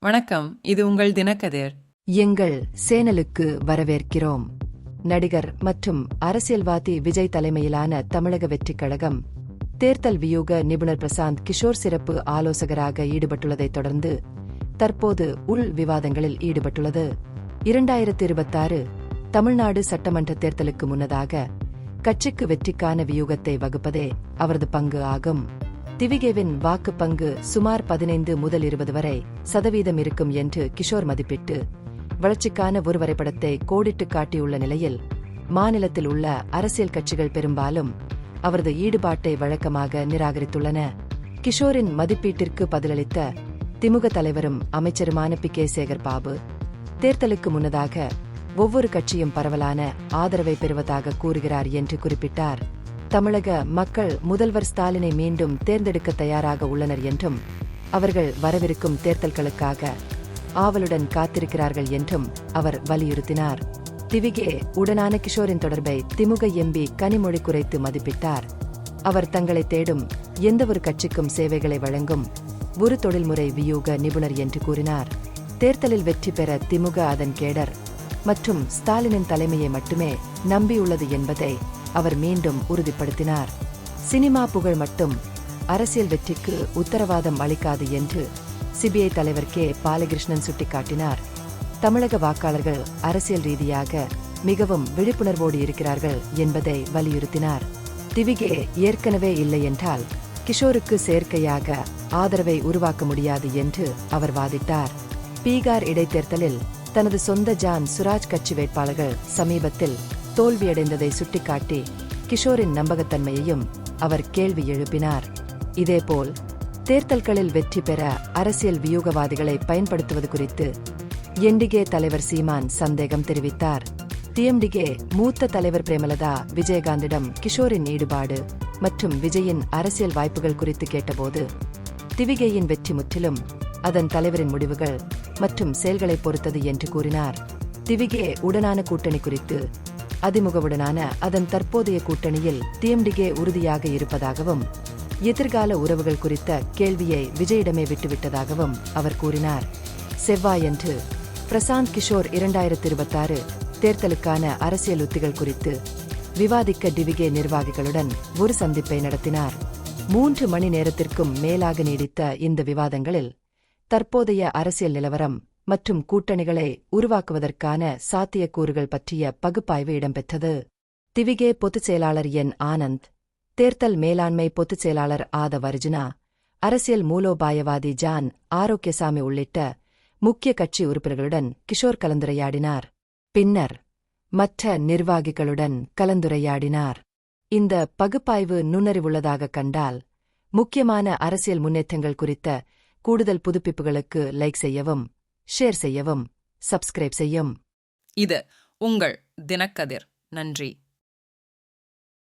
வணக்கம், இது உங்கள் தினக்கதிர். எங்கள் சேனலுக்கு வரவேற்கிறோம். நடிகர் மற்றும் அரசியல்வாதி விஜய் தலைமையிலான தமிழக வெற்றிக் கழகம் தேர்தல் வியூக நிபுணர் பிரசாந்த் கிஷோர் சிறப்பு ஆலோசகராக ஈடுபட்டுள்ளதைத் தொடர்ந்து தற்போது உள் விவாதங்களில் ஈடுபட்டுள்ளது. 2026 தமிழ்நாடு சட்டமன்ற தேர்தலுக்கு முன்னதாக கட்சிக்கு வெற்றிக்கான வியூகத்தை வகுப்பதே அவரது பங்கு ஆகும். திவிகேவின் வாக்கு பங்கு சுமார் 15 முதல் 20 வரை சதவீதம் இருக்கும் என்று கிஷோர் மதிப்பிட்டு வளர்ச்சிக்கான ஒரு வரைபடத்தை கோடிட்டு காட்டியுள்ள நிலையில் மாநிலத்தில் உள்ள அரசியல் கட்சிகள் பெரும்பாலும் அவரது ஈடுபாட்டை வழக்கமாக நிராகரித்துள்ளன. கிஷோரின் மதிப்பீட்டிற்கு பதிலளித்த திமுக தலைவரும் அமைச்சருமான பி.கே. சேகர் பாபு தேர்தலுக்கு முன்னதாக ஒவ்வொரு கட்சியும் பரவலான ஆதரவை பெறுவதாக கூறுகிறார் என்று குறிப்பிட்டார். தமிழக மக்கள் முதல்வர் ஸ்டாலினை மீண்டும் தேர்ந்தெடுக்க தயாராக உள்ளனர் என்றும் அவர்கள் வரவிருக்கும் தேர்தல்களுக்காக ஆவலுடன் காத்திருக்கிறார்கள் என்றும் அவர் வலியுறுத்தினார். திவிகே உடனான கிஷோரின் தொடர்பை திமுக எம்பி கனிமொழி குறைத்து மதிப்பிட்டார். அவர் தங்களை தேடும் எந்தவொரு கட்சிக்கும் சேவைகளை வழங்கும் ஒரு தொழில்முறை வியூக நிபுணர் என்று கூறினார். தேர்தலில் வெற்றி பெற திமுக அதன் கேடர் மற்றும் ஸ்டாலினின் தலைமையை மட்டுமே நம்பியுள்ளது என்பதை அவர் மீண்டும் உறுதிப்படுத்தினார். சினிமா புகழ் மட்டும் அரசியல் வெற்றிக்கு உத்தரவாதம் அளிக்காது என்று சிபிஐ தலைவர் கே. பாலகிருஷ்ணன் சுட்டிக்காட்டினார். தமிழக வாக்காளர்கள் அரசியல் ரீதியாக மிகவும் விழிப்புணர்வோடு இருக்கிறார்கள் என்பதை வலியுறுத்தினார். திவிகே ஏற்கனவே இல்லை என்றால் கிஷோருக்கு செயற்கையாக ஆதரவை உருவாக்க முடியாது என்று அவர் வாதிட்டார். பீகார் இடைத்தேர்தலில் தனது சொந்த ஜான் சுராஜ் கட்சி வேட்பாளர்கள் சமீபத்தில் தோல்வியடைந்ததை சுட்டிக்காட்டி கிஷோரின் நம்பகத்தன்மையையும் அவர் கேள்வி எழுப்பினார். இதேபோல் தேர்தல்களில் வெற்றி பெற அரசியல் வியூகவாதிகளை பயன்படுத்துவது குறித்து என்டிகே தலைவர் சீமான் சந்தேகம் தெரிவித்தார். டிஎம்டிகே மூத்த தலைவர் பிரேமலதா விஜயகாந்திடம் கிஷோரின் ஈடுபாடு மற்றும் விஜயின் அரசியல் வாய்ப்புகள் குறித்து கேட்டபோது திவிகேயின் வெற்றி முற்றிலும் அதன் தலைவரின் முடிவுகள் மற்றும் செயல்களை பொறுத்தது என்று கூறினார். திவிகே உடனான கூட்டணி குறித்து அதிமுகவுடனான அதன் தற்போதைய கூட்டணியில் டிஎம்டிகே உறுதியாக இருப்பதாகவும் எதிர்கால உறவுகள் குறித்த கேள்வியை விஜயிடமே விட்டுவிட்டதாகவும் அவர் கூறினார். செவ்வாயன்று பிரசாந்த் கிஷோர் 2026 தேர்தலுக்கான அரசியல் உத்திகள் குறித்து விவாதிக்க டிவிகே நிர்வாகிகளுடன் ஒரு சந்திப்பை நடத்தினார். 3 மணி நேரத்திற்கும் மேலாக நீடித்த இந்த விவாதங்களில் தற்போதைய அரசியல் நிலவரம் மற்றும் கூட்டணிகளை உருவாக்குவதற்கான சாத்தியக்கூறுகள் பற்றிய பகுப்பாய்வு இடம்பெற்றது. திவிகே பொதுச் செயலாளர் என். ஆனந்த், தேர்தல் மேலாண்மை பொதுச் செயலாளர் ஆதவ் அர்ஜுனா, அரசியல் மூலோபாயவாதி ஜான் ஆரோக்கியசாமி உள்ளிட்ட முக்கிய கட்சி உறுப்பினர்களுடன் கிஷோர் கலந்துரையாடினார். பின்னர் மற்ற நிர்வாகிகளுடன் கலந்துரையாடினார். இந்த பகுப்பாய்வு நுண்ணறிவுள்ளதாக கண்டால் முக்கியமான அரசியல் முன்னேற்றங்கள் குறித்த கூடுதல் புதுப்பிப்புகளுக்கு லைக் செய்யவும், ஷேர் செய்யவும், சப்ஸ்கிரைப் செய்யும். இது உங்கள் தினக்கதிர். நன்றி.